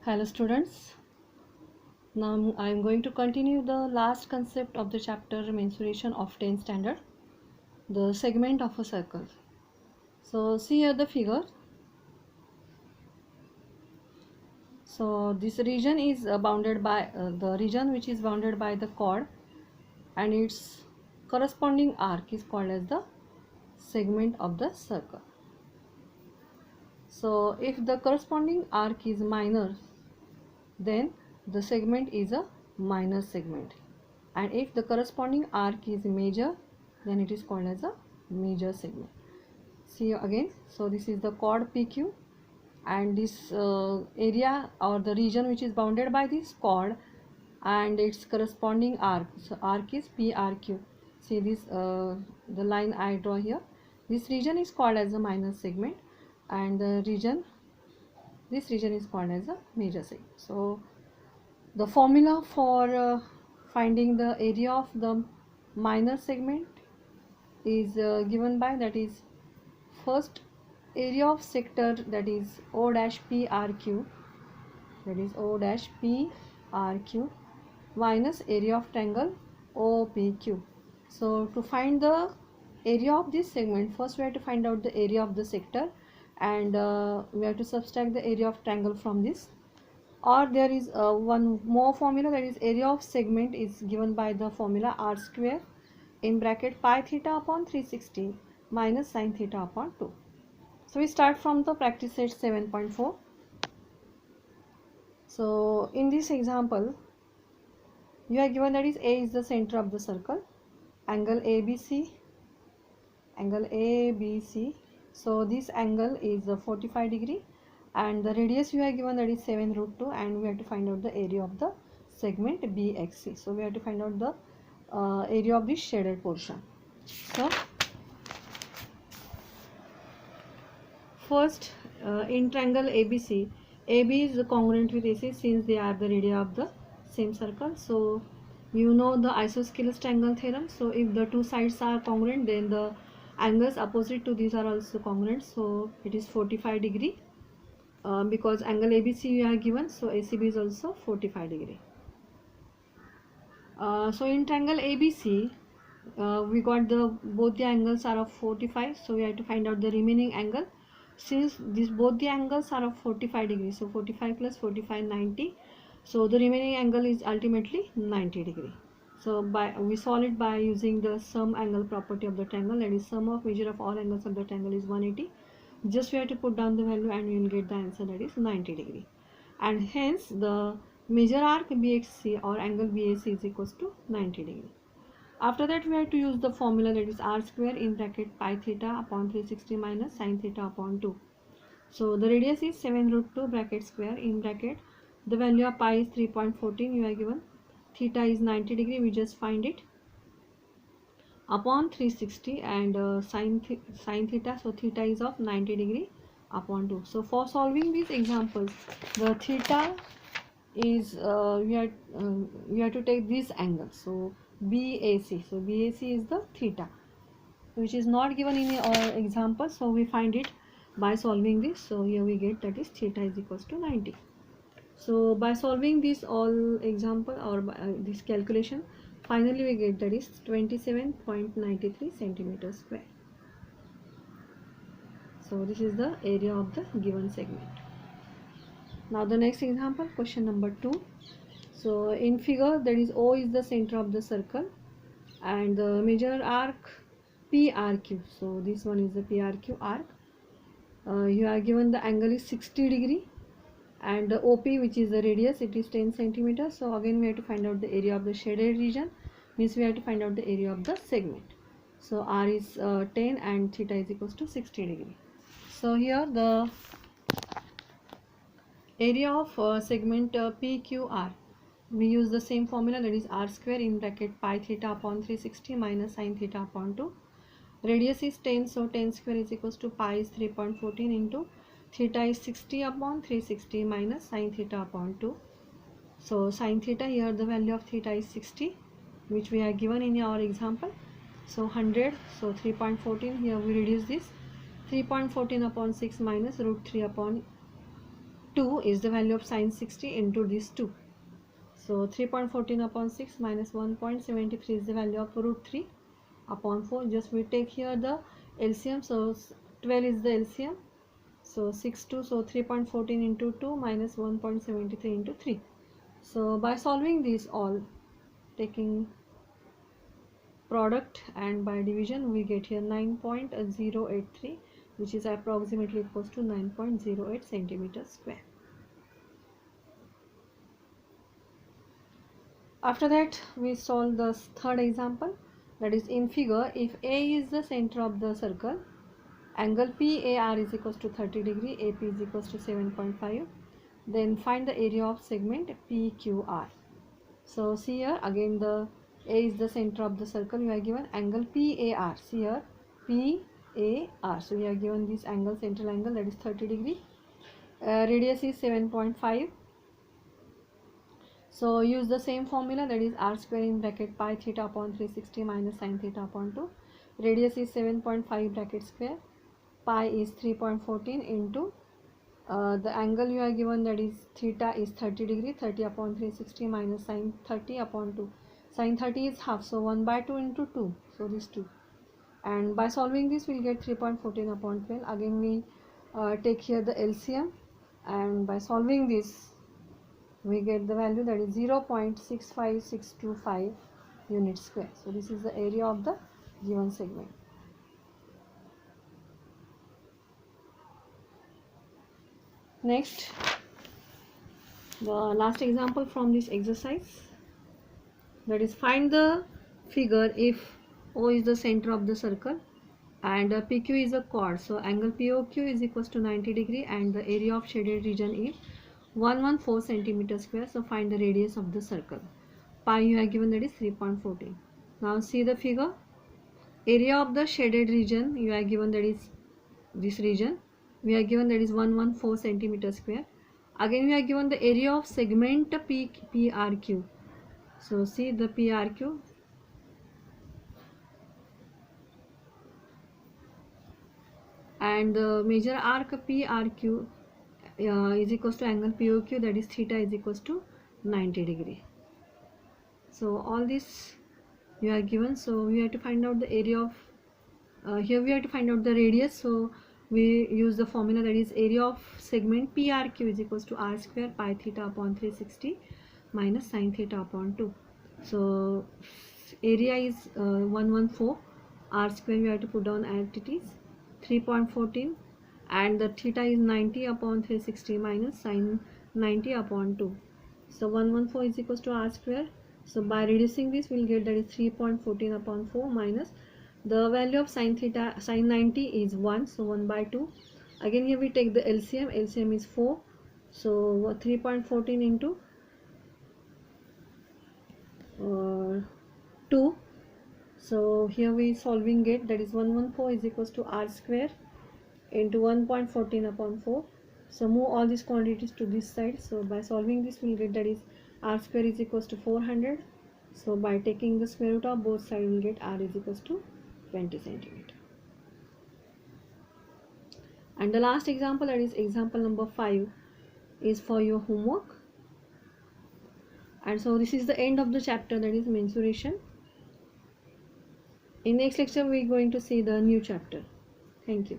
Hello students, now I am going to continue the last concept of the chapter mensuration of 10th standard, the segment of a circle. So see here the figure. So this region is bounded by the region which is bounded by the chord, and its corresponding arc is called as the segment of the circle. So if the corresponding arc is minor, then the segment is a minor segment, and if the corresponding arc is major, then it is called as a major segment. See again, so this is the chord PQ, and this area or the region which is bounded by this chord and its corresponding arc, so arc is PRQ. See this the line I draw here, this region is called as a minor segment, and this region is called as a major segment. So the formula for finding the area of the minor segment is given by, that is, first area of sector, that is O dash PRQ, that is O dash PRQ minus area of triangle OPQ. So to find the area of this segment, first we have to find out the area of the sector, and we have to subtract the area of triangle from this. Or there is one more formula, that is area of segment is given by the formula r square in bracket pi theta upon 360 minus sin theta upon 2. So we start from the practice set 7.4. So in this example you are given that is A is the center of the circle, angle ABC, so this angle is 45 degree, and the radius you are given that is 7 root 2, and we have to find out the area of the segment BXC. So we have to find out the area of this shaded portion. So first in triangle ABC, AB is congruent with AC since they are the radii of the same circle. So you know the isosceles triangle theorem. So if the two sides are congruent, then the angles opposite to these are also congruent. So it is 45 degree because angle ABC you are given, so ACB is also 45 degree. So in triangle ABC we got both the angles are of 45, so we have to find out the remaining angle. Since both the angles are of 45 degrees, so 45 plus 45 90, so the remaining angle is ultimately 90 degree. So we solve it by using the sum angle property of the triangle, that is sum of measure of all angles of the triangle is 180. Just we have to put down the value and we will get the answer, that is 90 degree, and hence the major arc BXC or angle BAC is equals to 90 degree. After that we have to use the formula, that is r square in bracket pi theta upon 360 minus sin theta upon 2. So the radius is 7 root 2 bracket square in bracket, the value of pi is 3.14 you are given, theta is 90 degree, we just find it, upon 360, and sin theta, so theta is of 90 degree upon 2. So for solving these examples, the theta is you have to take this angle, so BAC, so BAC is the theta which is not given in our example, so we find it by solving this. So here we get that is theta is equals to 90. So by solving this all example or this calculation, finally we get that is 27.93 centimeters square. So this is the area of the given segment. Now the next example, question number 2. So in figure, that is O is the center of the circle and the major arc PRQ. So this one is the PRQ arc. You are given the angle is 60 degree, and the OP, which is the radius, it is 10 centimeters. So again we have to find out the area of the shaded region, means we have to find out the area of the segment. So R is 10 and theta is equals to 60 degree. So here the area of segment PQR, we use the same formula, that is r square in bracket pi theta upon 360 minus sin theta upon 2. Radius is 10, so 10 square is equals to pi is 3.14 into theta is 60 upon 360 minus sin theta upon 2. So sin theta, here the value of theta is 60, which we are given in our example. So 100, so 3.14, here we reduce this, 3.14 upon 6 minus root 3 upon 2 is the value of sine 60 into this 2. So 3.14 upon 6 minus 1.73 is the value of root 3 upon 4. Just we take here the LCM. So 12 is the LCM. So 6 2. So 3.14 into 2 minus 1.73 into 3. So by solving these all, taking product and by division, we get here 9.083, which is approximately equals to 9.08 centimeters square. After that, we solve the third example, that is in figure, if A is the center of the circle, angle PAR is equals to 30 degree, AP is equals to 7.5, then find the area of segment PQR. So see here again, the A is the center of the circle, you are given angle PAR. See here PAR, so you are given this angle, central angle, that is 30 degree, radius is 7.5. So use the same formula, that is r square in bracket pi theta upon 360 minus sin theta upon 2. Radius is 7.5 bracket square. Pi is 3.14 into the angle you are given, that is theta is 30 degree. 30 upon 360 minus sin 30 upon 2. Sin 30 is half, so 1 by 2 into 2. So this 2. And by solving this, we'll get 3.14 upon 12. Again we take here the LCM, and by solving this, we get the value, that is 0.65625 units square. So this is the area of the given segment. Next, the last example from this exercise, that is find the figure if O is the center of the circle and PQ is a chord. So angle POQ is equals to 90 degree and the area of shaded region is 114 centimeter square. So find the radius of the circle. Pi you are given, that is 3.14. Now see the figure. Area of the shaded region you are given, that is this region. We are given, that is 114 centimeter square. Again we are given the area of segment PRQ. So see the PRQ. And the major arc PRQ is equals to angle POQ, that is theta is equals to 90 degree. So all this you are given. So we have to find out the area of here we have to find out the radius. So we use the formula, that is area of segment PRQ is equals to r square pi theta upon 360 minus sin theta upon 2. So area is 114, r square we have to put down as it is 3.14, and the theta is 90 upon 360 minus sin 90 upon 2. So 114 is equals to r square. So by reducing this, we will get, that is 3.14 upon 4 minus the value of sin 90 is 1, so 1 by 2. Again here we take the LCM. LCM is 4. So 3.14 into 2. So here we solving it, that is 114 is equals to r square into 1.14 upon 4. So move all these quantities to this side. So by solving this, we will get, that is r square is equals to 400. So by taking the square root of both sides, we will get r is equals to 20 centimeter. And the last example, that is example number 5, is for your homework. And so this is the end of the chapter, that is mensuration. In next lecture we are going to see the new chapter. Thank you.